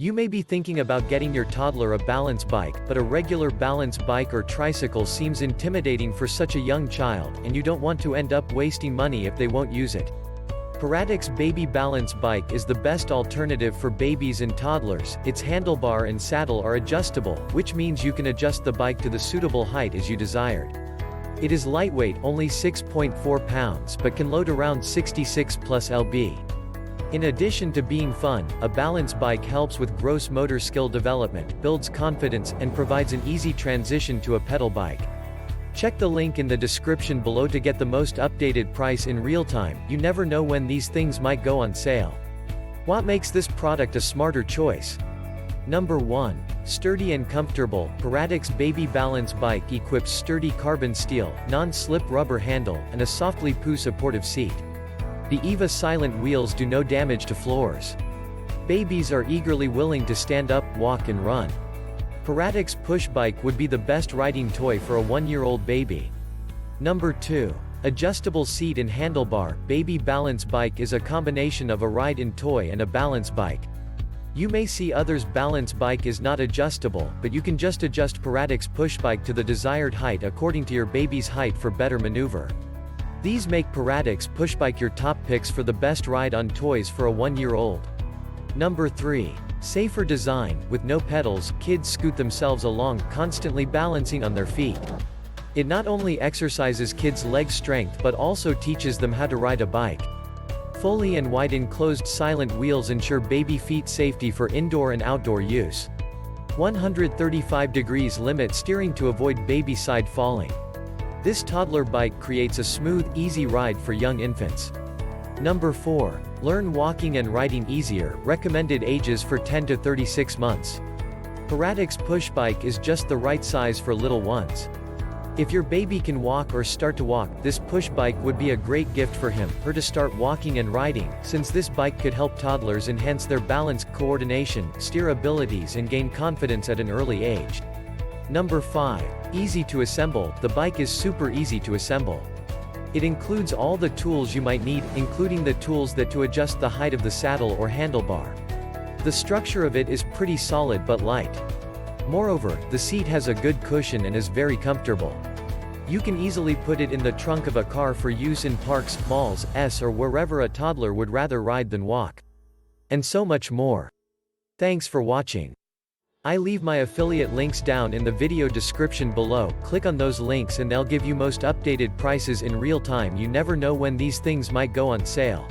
You may be thinking about getting your toddler a balance bike, but a regular balance bike or tricycle seems intimidating for such a young child, and you don't want to end up wasting money if they won't use it. Peradix Baby Balance Bike is the best alternative for babies and toddlers. Its handlebar and saddle are adjustable, which means you can adjust the bike to the suitable height as you desired. It is lightweight, only 6.4 pounds, but can load around 66 plus lb. In addition to being fun, a balance bike helps with gross motor skill development, builds confidence, and provides an easy transition to a pedal bike. Check the link in the description below to get the most updated price in real time. You never know when these things might go on sale. What makes this product a smarter choice? Number 1. Sturdy and comfortable. Peradix Baby Balance Bike equips sturdy carbon steel, non-slip rubber handle, and a softly poo-supportive seat. The EVA silent wheels do no damage to floors. Babies are eagerly willing to stand up, walk and run. Peradix push bike would be the best riding toy for a 1-year-old baby. Number 2. Adjustable seat and handlebar. Baby balance bike is a combination of a ride-in toy and a balance bike. You may see others' balance bike is not adjustable, but you can just adjust Peradix push bike to the desired height according to your baby's height for better maneuver. These make Peradix push bike your top picks for the best ride-on toys for a 1-year-old. Number 3. Safer design. With no pedals, kids scoot themselves along, constantly balancing on their feet. It not only exercises kids' leg strength but also teaches them how to ride a bike. Fully and wide enclosed silent wheels ensure baby feet safety for indoor and outdoor use. 135 degrees limit steering to avoid baby side falling. This toddler bike creates a smooth, easy ride for young infants. Number 4. Learn walking and riding easier. Recommended ages for 10 to 36 months. Peradix push bike is just the right size for little ones. If your baby can walk or start to walk, this push bike would be a great gift for him/her to start walking and riding, since this bike could help toddlers enhance their balance, coordination, steer abilities and gain confidence at an early age. Number 5. Easy to assemble. The bike is super easy to assemble. It includes all the tools you might need, including the tools to adjust the height of the saddle or handlebar. The structure of it is pretty solid but light. Moreover, the seat has a good cushion and is very comfortable. You can easily put it in the trunk of a car for use in parks, malls, or wherever a toddler would rather ride than walk. And so much more. Thanks for watching. I leave my affiliate links down in the video description below. Click on those links and they'll give you most updated prices in real time. You never know when these things might go on sale.